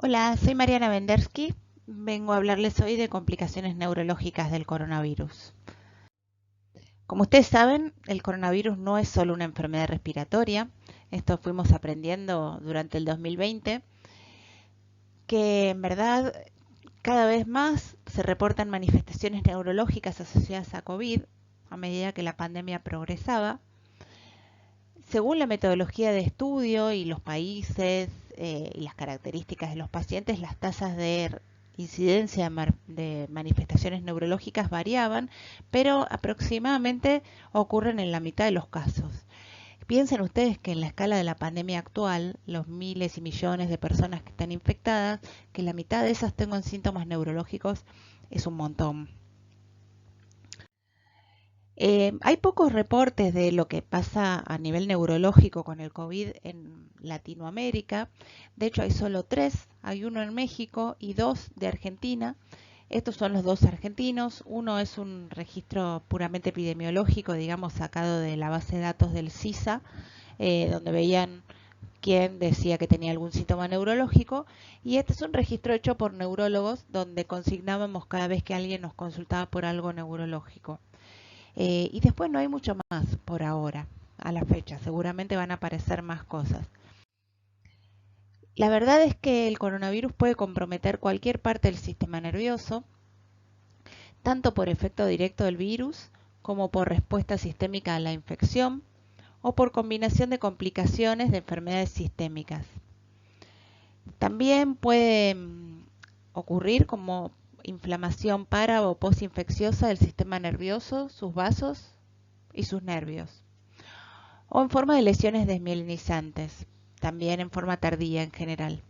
Hola, soy Mariana Vendersky. Vengo a hablarles hoy de complicaciones neurológicas del coronavirus. Como ustedes saben, el coronavirus no es solo una enfermedad respiratoria. Esto fuimos aprendiendo durante el 2020, que en verdad cada vez más se reportan manifestaciones neurológicas asociadas a COVID a medida que la pandemia progresaba. Según la metodología de estudio y los países y las características de los pacientes, las tasas de incidencia de manifestaciones neurológicas variaban, pero aproximadamente ocurren en la mitad de los casos. Piensen ustedes que en la escala de la pandemia actual, los miles y millones de personas que están infectadas, que la mitad de esas tengan síntomas neurológicos, es un montón. Hay pocos reportes de lo que pasa a nivel neurológico con el COVID en Latinoamérica. De hecho, hay solo 3. Hay uno en México y 2 de Argentina. Estos son los 2 argentinos. Uno es un registro puramente epidemiológico, digamos, sacado de la base de datos del CISA, donde veían quién decía que tenía algún síntoma neurológico. Y este es un registro hecho por neurólogos, donde consignábamos cada vez que alguien nos consultaba por algo neurológico. Y después no hay mucho más por ahora, a la fecha. Seguramente van a aparecer más cosas. La verdad es que el coronavirus puede comprometer cualquier parte del sistema nervioso, tanto por efecto directo del virus, como por respuesta sistémica a la infección, o por combinación de complicaciones de enfermedades sistémicas. También puede ocurrir como inflamación para o postinfecciosa del sistema nervioso, sus vasos y sus nervios, o en forma de lesiones desmielinizantes, también en forma tardía en general.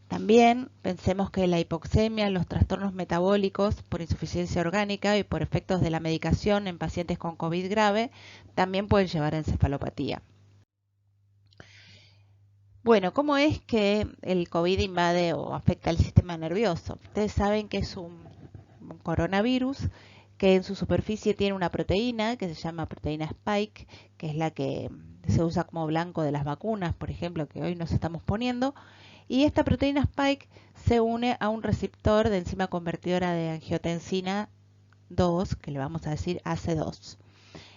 También pensemos que la hipoxemia, los trastornos metabólicos por insuficiencia orgánica y por efectos de la medicación en pacientes con COVID grave también pueden llevar a encefalopatía. Bueno, ¿cómo es que el COVID invade o afecta el sistema nervioso? Ustedes saben que es un coronavirus que en su superficie tiene una proteína que se llama proteína Spike, que es la que se usa como blanco de las vacunas, por ejemplo, que hoy nos estamos poniendo. Y esta proteína Spike se une a un receptor de enzima convertidora de angiotensina 2, que le vamos a decir AC2.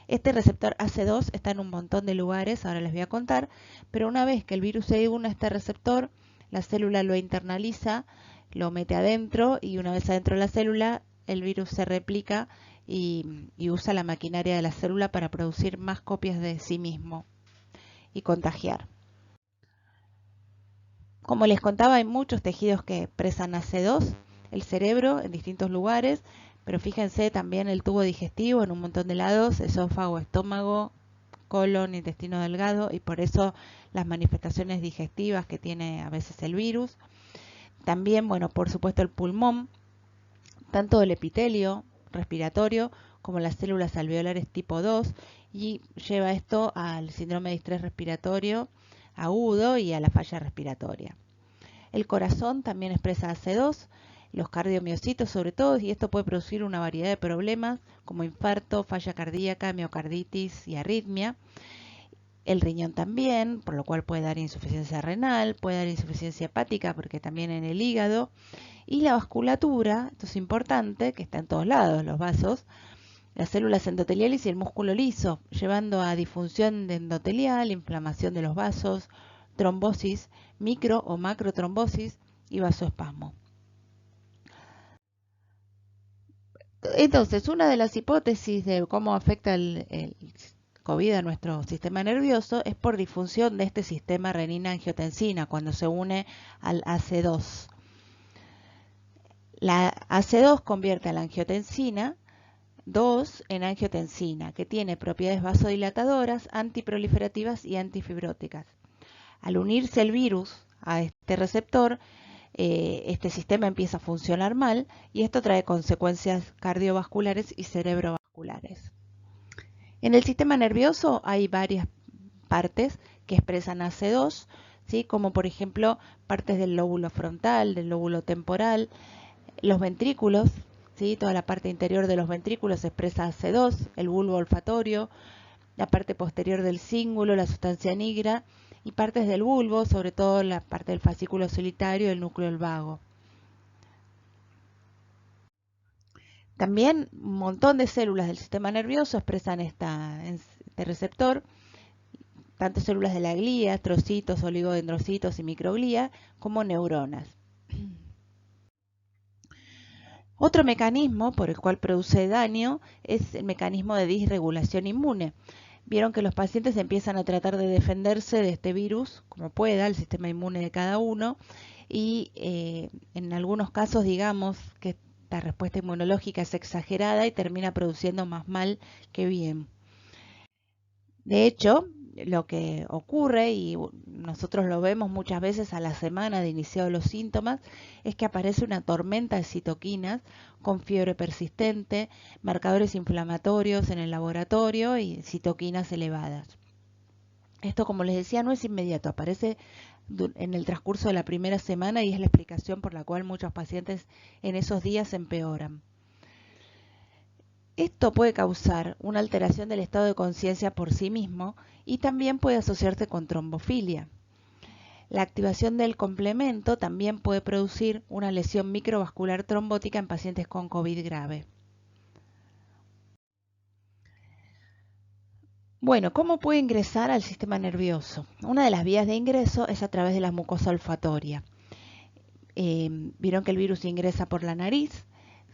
Este receptor AC2 está en un montón de lugares, ahora les voy a contar, pero una vez que el virus se une a este receptor, la célula lo internaliza, lo mete adentro y una vez adentro de la célula, el virus se replica y usa la maquinaria de la célula para producir más copias de sí mismo y contagiar. Como les contaba, hay muchos tejidos que expresan AC2, el cerebro en distintos lugares, pero fíjense también el tubo digestivo en un montón de lados, esófago, estómago, colon, intestino delgado, y por eso las manifestaciones digestivas que tiene a veces el virus. También, bueno, por supuesto el pulmón, tanto el epitelio respiratorio como las células alveolares tipo 2, y lleva esto al síndrome de estrés respiratorio agudo y a la falla respiratoria. El corazón también expresa AC2, los cardiomiocitos sobre todo, y esto puede producir una variedad de problemas como infarto, falla cardíaca, miocarditis y arritmia. El riñón también, por lo cual puede dar insuficiencia renal, puede dar insuficiencia hepática porque también en el hígado. Y la vasculatura, esto es importante, que está en todos lados, los vasos, las células endoteliales y el músculo liso, llevando a disfunción endotelial, inflamación de los vasos, trombosis, micro o macrotrombosis y vasoespasmo. Entonces, una de las hipótesis de cómo afecta el COVID a nuestro sistema nervioso es por disfunción de este sistema renina-angiotensina cuando se une al AC2. La AC2 convierte a la angiotensina 2 en angiotensina, que tiene propiedades vasodilatadoras, antiproliferativas y antifibróticas. Al unirse el virus a este receptor, este sistema empieza a funcionar mal y esto trae consecuencias cardiovasculares y cerebrovasculares. En el sistema nervioso hay varias partes que expresan AC2, ¿sí? Como por ejemplo partes del lóbulo frontal, del lóbulo temporal, los ventrículos, ¿sí? Toda la parte interior de los ventrículos expresa AC2, el bulbo olfatorio, la parte posterior del cíngulo, la sustancia nigra y partes del bulbo, sobre todo la parte del fascículo solitario y el núcleo del vago. También un montón de células del sistema nervioso expresan este receptor, tanto células de la glía, astrocitos, oligodendrocitos y microglía, como neuronas. Otro mecanismo por el cual produce daño es el mecanismo de disregulación inmune. Vieron que los pacientes empiezan a tratar de defenderse de este virus como pueda, el sistema inmune de cada uno, y en algunos casos digamos que esta respuesta inmunológica es exagerada y termina produciendo más mal que bien. De hecho, lo que ocurre, y nosotros lo vemos muchas veces a la semana de iniciado los síntomas, es que aparece una tormenta de citoquinas con fiebre persistente, marcadores inflamatorios en el laboratorio y citoquinas elevadas. Esto, como les decía, no es inmediato, aparece en el transcurso de la primera semana y es la explicación por la cual muchos pacientes en esos días empeoran. Esto puede causar una alteración del estado de conciencia por sí mismo y también puede asociarse con trombofilia. La activación del complemento también puede producir una lesión microvascular trombótica en pacientes con COVID grave. Bueno, ¿cómo puede ingresar al sistema nervioso? Una de las vías de ingreso es a través de la mucosa olfatoria. Vieron que el virus ingresa por la nariz,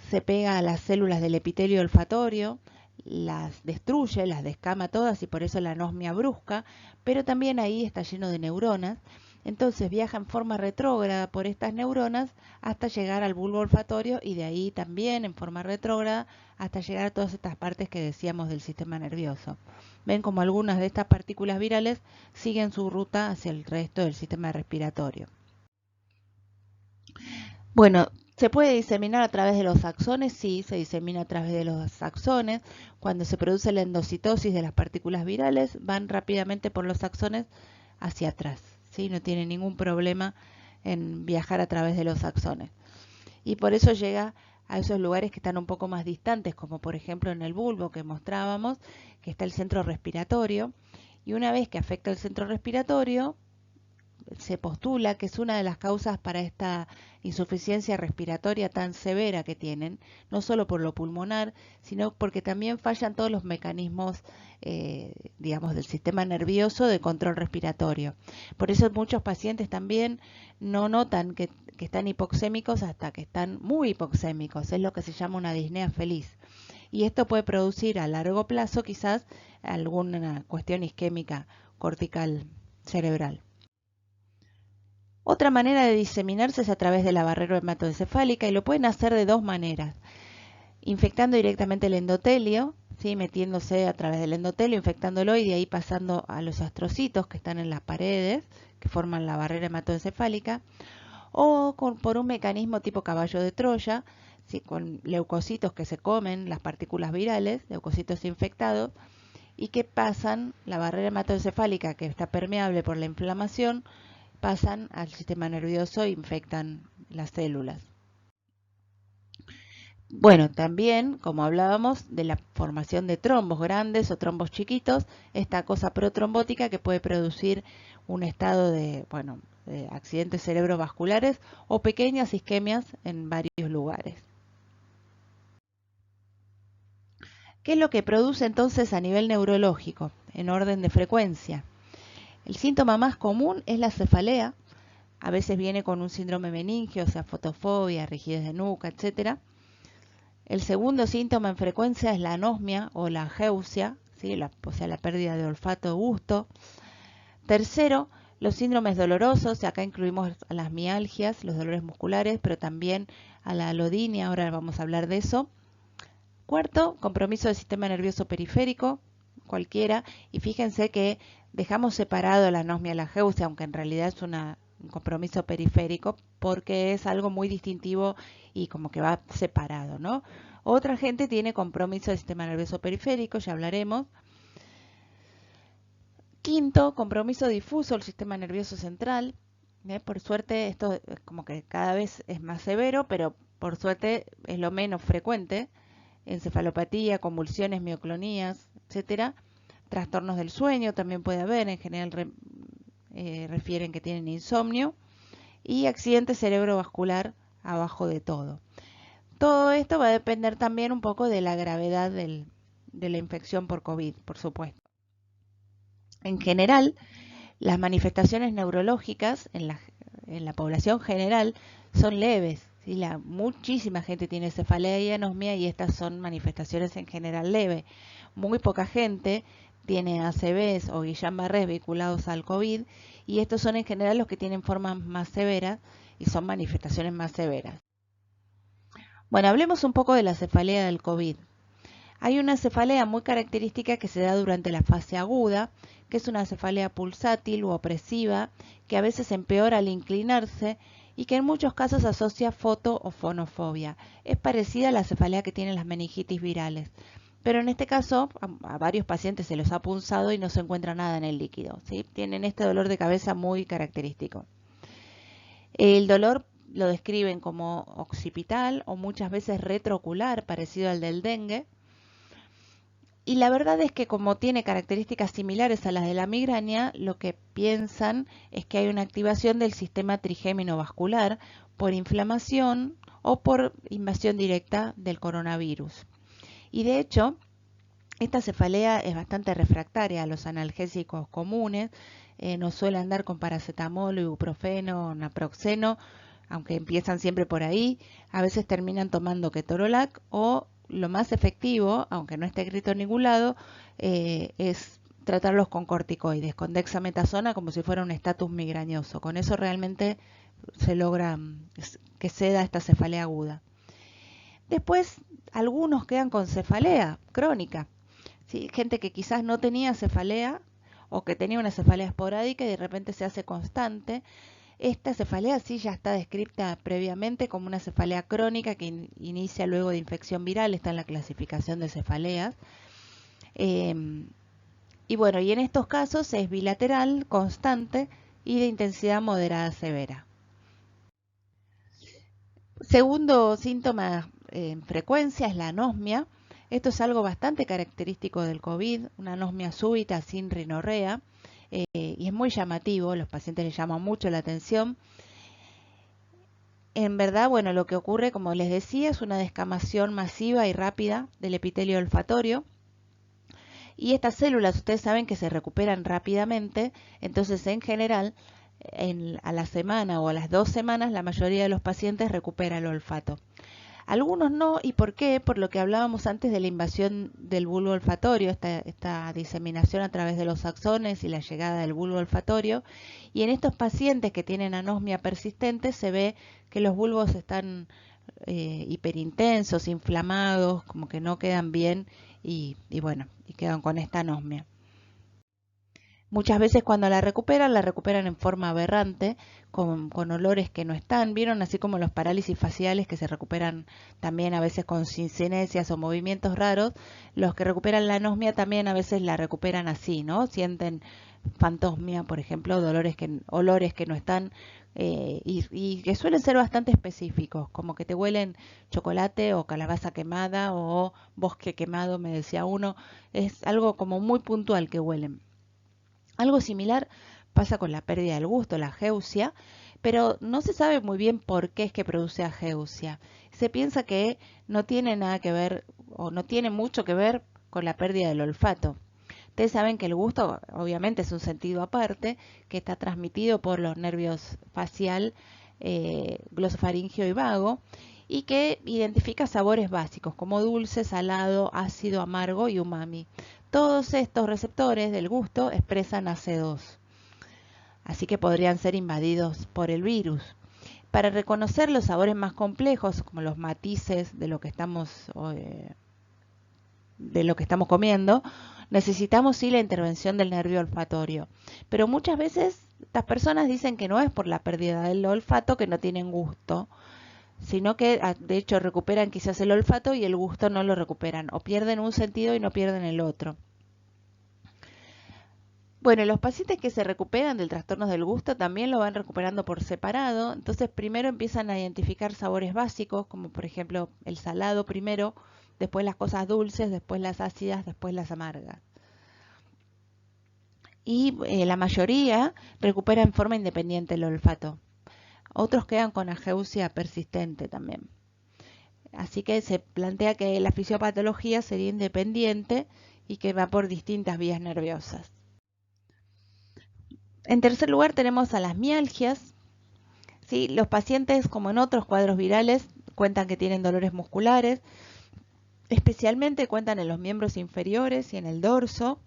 se pega a las células del epitelio olfatorio, las destruye, las descama todas y por eso la anosmia brusca, pero también ahí está lleno de neuronas. Entonces viaja en forma retrógrada por estas neuronas hasta llegar al bulbo olfatorio y de ahí también en forma retrógrada hasta llegar a todas estas partes que decíamos del sistema nervioso. Ven como algunas de estas partículas virales siguen su ruta hacia el resto del sistema respiratorio. Bueno, ¿se puede diseminar a través de los axones? Sí, se disemina a través de los axones. Cuando se produce la endocitosis de las partículas virales, van rápidamente por los axones hacia atrás. ¿Sí? No tiene ningún problema en viajar a través de los axones. Y por eso llega a esos lugares que están un poco más distantes, como por ejemplo en el bulbo que mostrábamos, que está el centro respiratorio. Y una vez que afecta el centro respiratorio, se postula que es una de las causas para esta insuficiencia respiratoria tan severa que tienen, no solo por lo pulmonar, sino porque también fallan todos los mecanismos, digamos, del sistema nervioso de control respiratorio. Por eso muchos pacientes también no notan que están hipoxémicos hasta que están muy hipoxémicos, es lo que se llama una disnea feliz. Y esto puede producir a largo plazo quizás alguna cuestión isquémica cortical cerebral. Otra manera de diseminarse es a través de la barrera hematoencefálica y lo pueden hacer de dos maneras. Infectando directamente el endotelio, ¿sí? Metiéndose a través del endotelio, infectándolo y de ahí pasando a los astrocitos que están en las paredes, que forman la barrera hematoencefálica, o por un mecanismo tipo caballo de Troya, ¿sí? Con leucocitos que se comen las partículas virales, leucocitos infectados, y que pasan la barrera hematoencefálica que está permeable por la inflamación, pasan al sistema nervioso e infectan las células. Bueno, también, como hablábamos, de la formación de trombos grandes o trombos chiquitos, esta cosa protrombótica que puede producir un estado de accidentes cerebrovasculares o pequeñas isquemias en varios lugares. ¿Qué es lo que produce entonces a nivel neurológico, en orden de frecuencia? El síntoma más común es la cefalea. A veces viene con un síndrome meningio, o sea, fotofobia, rigidez de nuca, etc. El segundo síntoma en frecuencia es la anosmia o la ageusia, ¿sí? O sea, la pérdida de olfato o gusto. Tercero, los síndromes dolorosos, acá incluimos a las mialgias, los dolores musculares, pero también a la alodinia, ahora vamos a hablar de eso. Cuarto, compromiso del sistema nervioso periférico, cualquiera, y fíjense que dejamos separado la anosmia y la ageusia, aunque en realidad es un compromiso periférico, porque es algo muy distintivo y como que va separado, ¿no? Otra gente tiene compromiso del sistema nervioso periférico, ya hablaremos. Quinto, compromiso difuso del sistema nervioso central. Por suerte, esto es como que cada vez es más severo, pero por suerte es lo menos frecuente. Encefalopatía, convulsiones, mioclonías, etcétera. Trastornos del sueño también puede haber, en general refieren que tienen insomnio, y accidente cerebrovascular abajo de todo. Todo esto va a depender también un poco de la gravedad de la infección por COVID, por supuesto. En general, las manifestaciones neurológicas en la población general son leves. ¿Sí? Muchísima gente tiene cefalea y anosmia y estas son manifestaciones en general leves. Muy poca gente tiene ACVs o Guillain-Barré vinculados al COVID y estos son en general los que tienen formas más severas y son manifestaciones más severas. Bueno, hablemos un poco de la cefalea del COVID. Hay una cefalea muy característica que se da durante la fase aguda, que es una cefalea pulsátil u opresiva, que a veces empeora al inclinarse y que en muchos casos asocia foto o fonofobia. Es parecida a la cefalea que tienen las meningitis virales, pero en este caso a varios pacientes se los ha punzado y no se encuentra nada en el líquido, ¿sí? Tienen este dolor de cabeza muy característico. El dolor lo describen como occipital o muchas veces retroocular, parecido al del dengue. Y la verdad es que como tiene características similares a las de la migraña, lo que piensan es que hay una activación del sistema trigémino vascular por inflamación o por invasión directa del coronavirus. Y de hecho, esta cefalea es bastante refractaria a los analgésicos comunes, no suele andar con paracetamol, ibuprofeno, naproxeno, aunque empiezan siempre por ahí, a veces terminan tomando ketorolac o lo más efectivo, aunque no esté escrito en ningún lado, es tratarlos con corticoides, con dexametasona como si fuera un estatus migrañoso. Con eso realmente se logra que ceda esta cefalea aguda. Después, algunos quedan con cefalea crónica. ¿Sí? Gente que quizás no tenía cefalea o que tenía una cefalea esporádica y de repente se hace constante. Esta cefalea sí ya está descrita previamente como una cefalea crónica que inicia luego de infección viral, está en la clasificación de cefaleas. Y bueno, y en estos casos es bilateral, constante y de intensidad moderada severa. Segundo síntoma en frecuencia es la anosmia. Esto es algo bastante característico del COVID, una anosmia súbita sin rinorrea, y es muy llamativo, los pacientes les llama mucho la atención. En verdad, bueno, lo que ocurre, como les decía, es una descamación masiva y rápida del epitelio olfatorio. Y estas células, ustedes saben que se recuperan rápidamente, entonces en general, a la semana o a las 2 semanas, la mayoría de los pacientes recupera el olfato. Algunos no, ¿y por qué? Por lo que hablábamos antes de la invasión del bulbo olfatorio, esta diseminación a través de los axones y la llegada del bulbo olfatorio. Y en estos pacientes que tienen anosmia persistente se ve que los bulbos están hiperintensos, inflamados, como que no quedan bien y bueno, y quedan con esta anosmia. Muchas veces cuando la recuperan en forma aberrante, con olores que no están. ¿Vieron? Así como los parálisis faciales que se recuperan también a veces con sincinesias o movimientos raros. Los que recuperan la anosmia también a veces la recuperan así, ¿no? Sienten fantosmia, por ejemplo, olores que no están y que suelen ser bastante específicos, como que te huelen chocolate o calabaza quemada o bosque quemado, me decía uno. Es algo como muy puntual que huelen. Algo similar pasa con la pérdida del gusto, la ageusia, pero no se sabe muy bien por qué es que produce ageusia. Se piensa que no tiene nada que ver o no tiene mucho que ver con la pérdida del olfato. Ustedes saben que el gusto obviamente es un sentido aparte que está transmitido por los nervios facial, glosofaringeo y vago y que identifica sabores básicos como dulce, salado, ácido, amargo y umami. Todos estos receptores del gusto expresan AC2, así que podrían ser invadidos por el virus. Para reconocer los sabores más complejos, como los matices de lo que estamos comiendo, necesitamos sí la intervención del nervio olfatorio. Pero muchas veces estas personas dicen que no es por la pérdida del olfato que no tienen gusto, sino que de hecho recuperan quizás el olfato y el gusto no lo recuperan, o pierden un sentido y no pierden el otro. Bueno, los pacientes que se recuperan del trastorno del gusto también lo van recuperando por separado, entonces primero empiezan a identificar sabores básicos, como por ejemplo el salado primero, después las cosas dulces, después las ácidas, después las amargas. y la mayoría recupera en forma independiente el olfato. Otros quedan con ageusia persistente también. Así que se plantea que la fisiopatología sería independiente y que va por distintas vías nerviosas. En tercer lugar tenemos a las mialgias. ¿Sí? Los pacientes, como en otros cuadros virales, cuentan que tienen dolores musculares, especialmente cuentan en los miembros inferiores y en el dorso.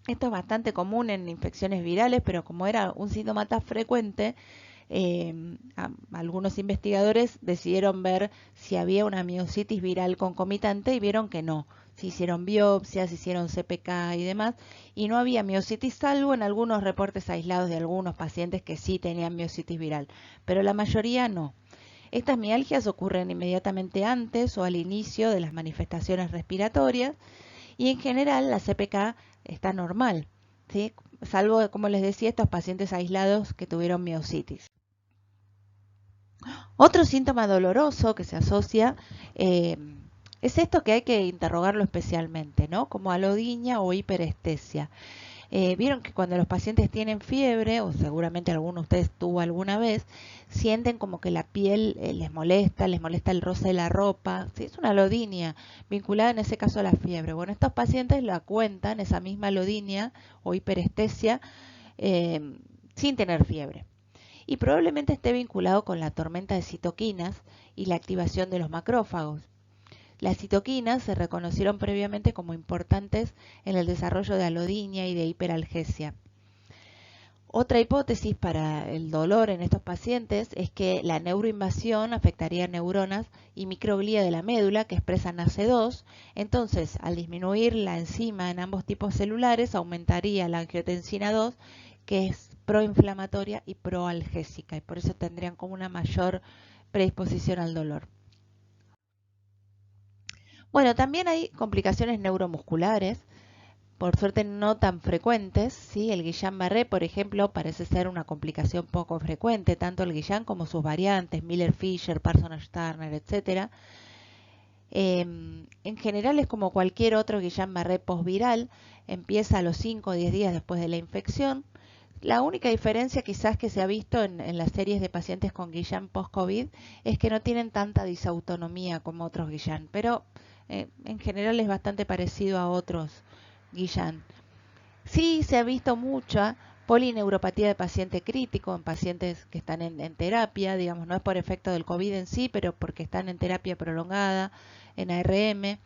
Esto es bastante común en infecciones virales, pero como era un síntoma tan frecuente, algunos investigadores decidieron ver si había una miositis viral concomitante y vieron que no. Se hicieron biopsias, hicieron CPK y demás, y no había miositis, salvo en algunos reportes aislados de algunos pacientes que sí tenían miositis viral, pero la mayoría no. Estas mialgias ocurren inmediatamente antes o al inicio de las manifestaciones respiratorias y en general la CPK está normal, ¿sí? Salvo, como les decía, estos pacientes aislados que tuvieron miositis. Otro síntoma doloroso que se asocia es esto que hay que interrogarlo especialmente, ¿no? Como alodinia o hiperestesia. Vieron que cuando los pacientes tienen fiebre, o seguramente alguno de ustedes tuvo alguna vez, sienten como que la piel les molesta el roce de la ropa. ¿Sí? Es una alodinia vinculada en ese caso a la fiebre. Bueno, estos pacientes la cuentan, esa misma alodinia o hiperestesia, sin tener fiebre. Y probablemente esté vinculado con la tormenta de citoquinas y la activación de los macrófagos. Las citoquinas se reconocieron previamente como importantes en el desarrollo de alodinia y de hiperalgesia. Otra hipótesis para el dolor en estos pacientes es que la neuroinvasión afectaría neuronas y microglía de la médula que expresan AC2. Entonces, al disminuir la enzima en ambos tipos celulares, aumentaría la angiotensina 2, que es proinflamatoria y proalgésica, y por eso tendrían como una mayor predisposición al dolor. Bueno, también hay complicaciones neuromusculares, por suerte no tan frecuentes, ¿sí? El Guillain-Barré, por ejemplo, parece ser una complicación poco frecuente, tanto el Guillain como sus variantes, Miller-Fisher, Parson-Turner, etc. En general es como cualquier otro Guillain-Barré postviral, empieza a los 5 o 10 días después de la infección. La única diferencia quizás que se ha visto en las series de pacientes con Guillain post-COVID es que no tienen tanta disautonomía como otros Guillain, pero en general es bastante parecido a otros Guillain. Sí se ha visto mucha polineuropatía de paciente crítico en pacientes que están en terapia, digamos, no es por efecto del COVID en sí, pero porque están en terapia prolongada, en ARM.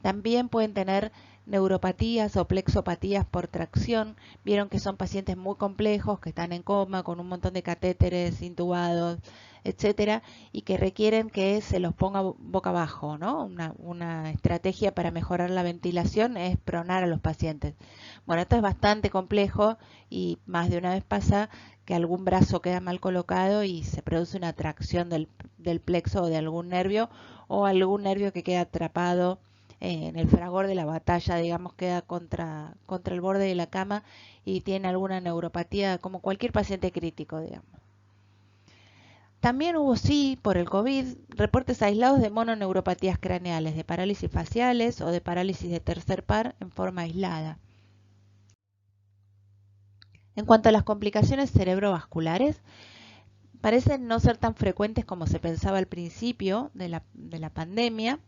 También pueden tener neuropatías o plexopatías por tracción. Vieron que son pacientes muy complejos, que están en coma, con un montón de catéteres, intubados, etcétera, y que requieren que se los ponga boca abajo, ¿no? Una estrategia para mejorar la ventilación es pronar a los pacientes. Bueno, esto es bastante complejo y más de una vez pasa que algún brazo queda mal colocado y se produce una tracción del plexo o de algún nervio, o algún nervio que queda atrapado en el fragor de la batalla, digamos, queda contra el borde de la cama y tiene alguna neuropatía, como cualquier paciente crítico, digamos. También hubo, sí, por el COVID, reportes aislados de mononeuropatías craneales, de parálisis faciales o de parálisis de tercer par en forma aislada. En cuanto a las complicaciones cerebrovasculares, parecen no ser tan frecuentes como se pensaba al principio de la pandemia.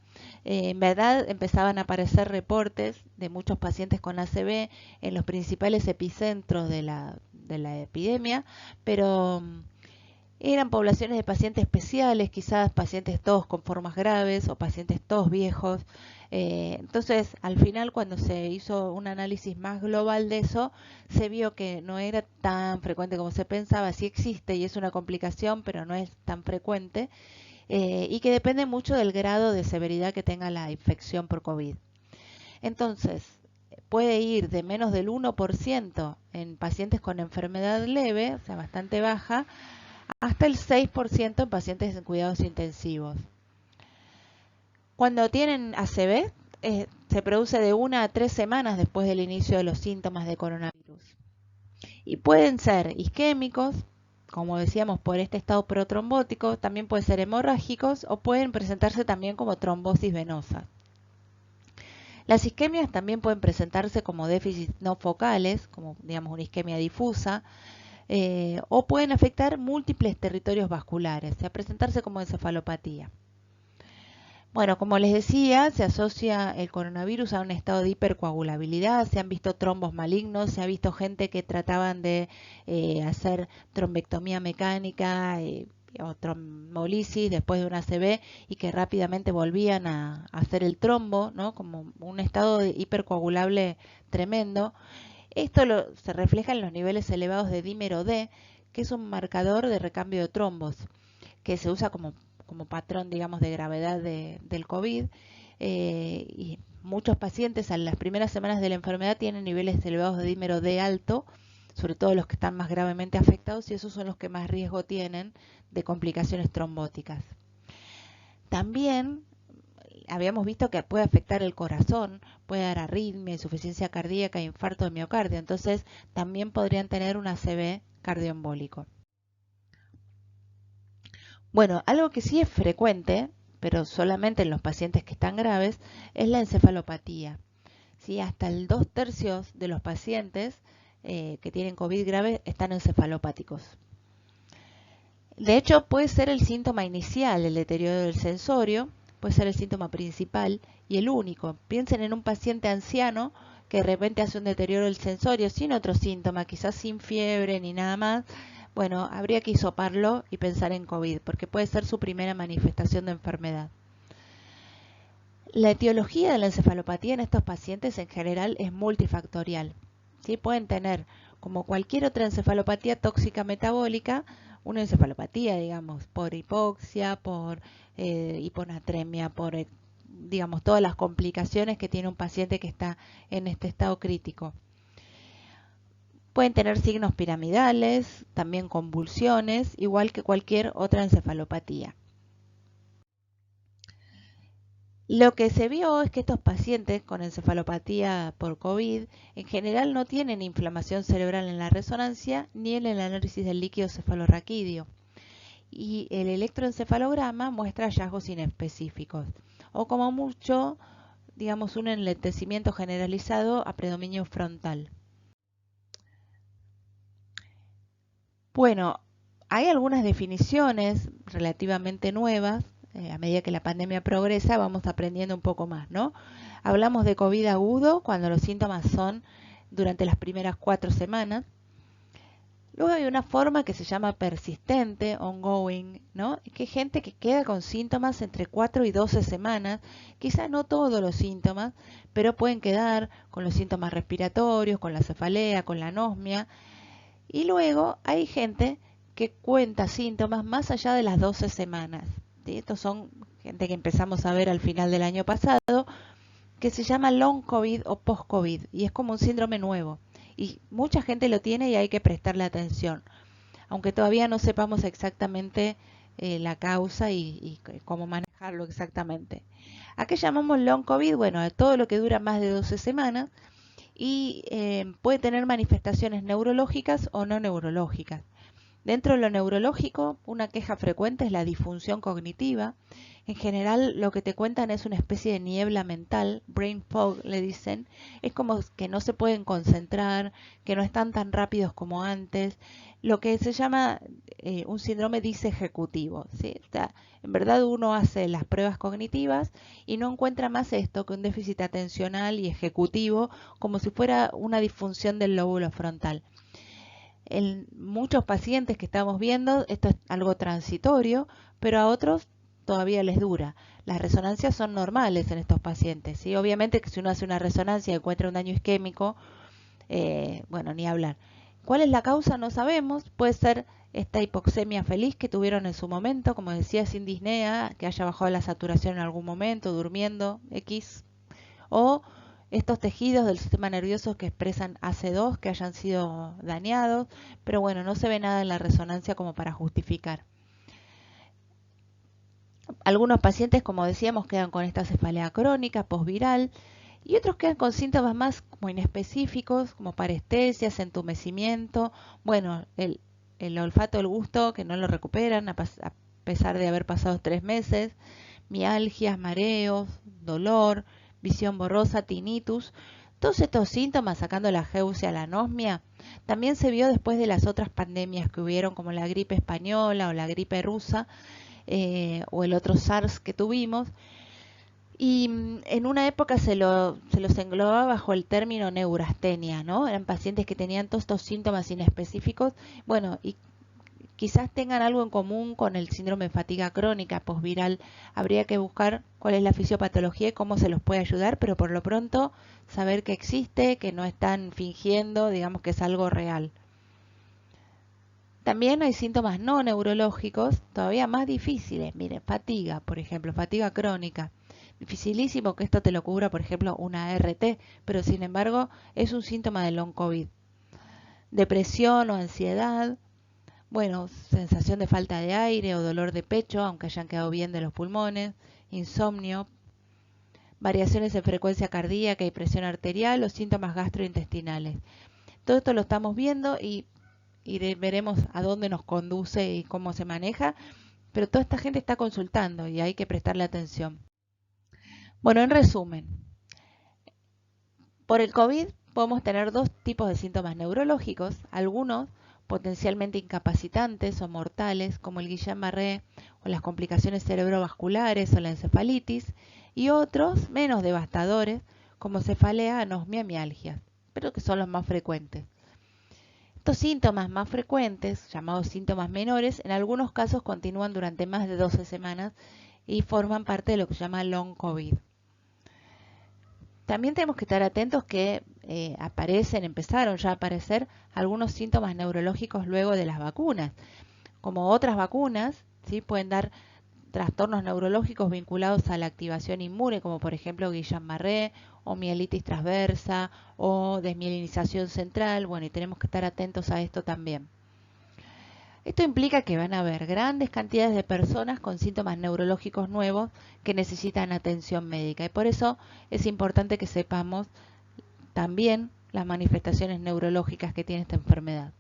En verdad empezaban a aparecer reportes de muchos pacientes con ACV en los principales epicentros de la epidemia, pero eran poblaciones de pacientes especiales, quizás pacientes todos con formas graves o pacientes todos viejos. Entonces, al final, cuando se hizo un análisis más global de eso, se vio que no era tan frecuente como se pensaba. Sí existe y es una complicación, pero no es tan frecuente, y que depende mucho del grado de severidad que tenga la infección por COVID. Entonces, puede ir de menos del 1% en pacientes con enfermedad leve, o sea, bastante baja, hasta el 6% en pacientes en cuidados intensivos. Cuando tienen ACV, se produce de 1 a 3 semanas después del inicio de los síntomas de coronavirus. Y pueden ser isquémicos, como decíamos, por este estado protrombótico, también pueden ser hemorrágicos o pueden presentarse también como trombosis venosa. Las isquemias también pueden presentarse como déficits no focales, como digamos una isquemia difusa, o pueden afectar múltiples territorios vasculares, o sea, presentarse como encefalopatía. Bueno, como les decía, se asocia el coronavirus a un estado de hipercoagulabilidad, se han visto trombos malignos, se ha visto gente que trataban de hacer trombectomía mecánica o trombolisis después de una ACV y que rápidamente volvían a hacer el trombo, ¿no? Como un estado de hipercoagulable tremendo. Esto se refleja en los niveles elevados de dímero D, que es un marcador de recambio de trombos, que se usa como patrón, digamos, de gravedad del COVID. Y muchos pacientes en las primeras semanas de la enfermedad tienen niveles elevados de dímero D alto, sobre todo los que están más gravemente afectados, y esos son los que más riesgo tienen de complicaciones trombóticas. También habíamos visto que puede afectar el corazón, puede dar arritmia, insuficiencia cardíaca, infarto de miocardio, entonces también podrían tener un ACV cardioembólico. Bueno, algo que sí es frecuente, pero solamente en los pacientes que están graves, es la encefalopatía. ¿Sí? Hasta el 2/3 de los pacientes que tienen COVID grave están encefalopáticos. De hecho, puede ser el síntoma inicial, el deterioro del sensorio, puede ser el síntoma principal y el único. Piensen en un paciente anciano que de repente hace un deterioro del sensorio sin otro síntoma, quizás sin fiebre ni nada más. Bueno, habría que hisoparlo y pensar en COVID, porque puede ser su primera manifestación de enfermedad. La etiología de la encefalopatía en estos pacientes en general es multifactorial. ¿Sí? Pueden tener, como cualquier otra encefalopatía tóxica metabólica, una encefalopatía, digamos, por hipoxia, por hiponatremia, por, digamos, todas las complicaciones que tiene un paciente que está en este estado crítico. Pueden tener signos piramidales, también convulsiones, igual que cualquier otra encefalopatía. Lo que se vio es que estos pacientes con encefalopatía por COVID en general no tienen inflamación cerebral en la resonancia ni en el análisis del líquido cefalorraquídeo. Y el electroencefalograma muestra hallazgos inespecíficos, o como mucho, digamos, un enlentecimiento generalizado a predominio frontal. Bueno, hay algunas definiciones relativamente nuevas. A medida que la pandemia progresa, vamos aprendiendo un poco más, ¿no? Hablamos de COVID agudo cuando los síntomas son durante las primeras 4 semanas. Luego hay una forma que se llama persistente, ongoing, ¿no? Que hay gente que queda con síntomas entre 4 y 12 semanas, quizá no todos los síntomas, pero pueden quedar con los síntomas respiratorios, con la cefalea, con la anosmia. Y luego hay gente que cuenta síntomas más allá de las 12 semanas. ¿Sí? Estos son gente que empezamos a ver al final del año pasado, que se llama long COVID o post-COVID, y es como un síndrome nuevo. Y mucha gente lo tiene y hay que prestarle atención, aunque todavía no sepamos exactamente la causa y cómo manejarlo exactamente. ¿A qué llamamos long COVID? Bueno, a todo lo que dura más de 12 semanas y puede tener manifestaciones neurológicas o no neurológicas. Dentro de lo neurológico, una queja frecuente es la disfunción cognitiva. En general, lo que te cuentan es una especie de niebla mental, brain fog le dicen. Es como que no se pueden concentrar, que no están tan rápidos como antes. Lo que se llama un síndrome disejecutivo, ¿sí? O sea, en verdad uno hace las pruebas cognitivas y no encuentra más esto que un déficit atencional y ejecutivo, como si fuera una disfunción del lóbulo frontal. En muchos pacientes que estamos viendo, esto es algo transitorio, pero a otros todavía les dura. Las resonancias son normales en estos pacientes, ¿sí? Obviamente que si uno hace una resonancia y encuentra un daño isquémico, bueno, ni hablar. ¿Cuál es la causa? No sabemos. Puede ser esta hipoxemia feliz que tuvieron en su momento, como decía, sin disnea, que haya bajado la saturación en algún momento, durmiendo, X, o estos tejidos del sistema nervioso que expresan AC2 que hayan sido dañados, pero bueno, no se ve nada en la resonancia como para justificar. Algunos pacientes, como decíamos, quedan con esta cefalea crónica, posviral, y otros quedan con síntomas más como inespecíficos, como parestesias, entumecimiento, bueno, el olfato, el gusto, que no lo recuperan a pesar de haber pasado 3 meses, mialgias, mareos, dolor, visión borrosa, tinnitus. Todos estos síntomas, sacando la geusia, la anosmia, también se vio después de las otras pandemias que hubieron, como la gripe española o la gripe rusa, o el otro SARS que tuvimos. Y en una época se los englobaba bajo el término neurastenia, ¿no? Eran pacientes que tenían todos estos síntomas inespecíficos, bueno, y quizás tengan algo en común con el síndrome de fatiga crónica posviral. Habría que buscar cuál es la fisiopatología y cómo se los puede ayudar, pero por lo pronto saber que existe, que no están fingiendo, digamos que es algo real. También hay síntomas no neurológicos todavía más difíciles. Miren, fatiga, por ejemplo, fatiga crónica. Dificilísimo que esto te lo cubra, por ejemplo, una ART, pero sin embargo es un síntoma del long COVID. Depresión o ansiedad, bueno, sensación de falta de aire o dolor de pecho, aunque hayan quedado bien de los pulmones, insomnio, variaciones en frecuencia cardíaca y presión arterial o síntomas gastrointestinales. Todo esto lo estamos viendo y veremos a dónde nos conduce y cómo se maneja, pero toda esta gente está consultando y hay que prestarle atención. Bueno, en resumen, por el COVID podemos tener dos tipos de síntomas neurológicos, algunos potencialmente incapacitantes o mortales, como el Guillain-Barré o las complicaciones cerebrovasculares o la encefalitis, y otros menos devastadores, como cefalea, anosmia, mialgia, pero que son los más frecuentes. Estos síntomas más frecuentes, llamados síntomas menores, en algunos casos continúan durante más de 12 semanas y forman parte de lo que se llama long COVID. También tenemos que estar atentos que empezaron ya a aparecer algunos síntomas neurológicos luego de las vacunas. Como otras vacunas, ¿sí? Pueden dar trastornos neurológicos vinculados a la activación inmune, como por ejemplo Guillain-Barré o mielitis transversa o desmielinización central. Bueno, y tenemos que estar atentos a esto también. Esto implica que van a haber grandes cantidades de personas con síntomas neurológicos nuevos que necesitan atención médica y por eso es importante que sepamos también las manifestaciones neurológicas que tiene esta enfermedad.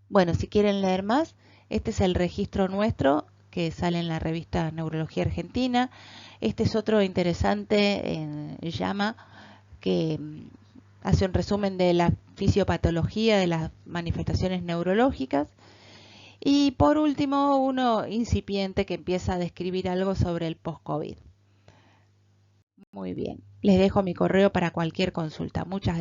Bueno, si quieren leer más, este es el registro nuestro que sale en la revista Neurología Argentina. Este es otro interesante en JAMA que hace un resumen de la fisiopatología de las manifestaciones neurológicas. Y por último, uno incipiente que empieza a describir algo sobre el post-COVID. Muy bien, les dejo mi correo para cualquier consulta. Muchas gracias.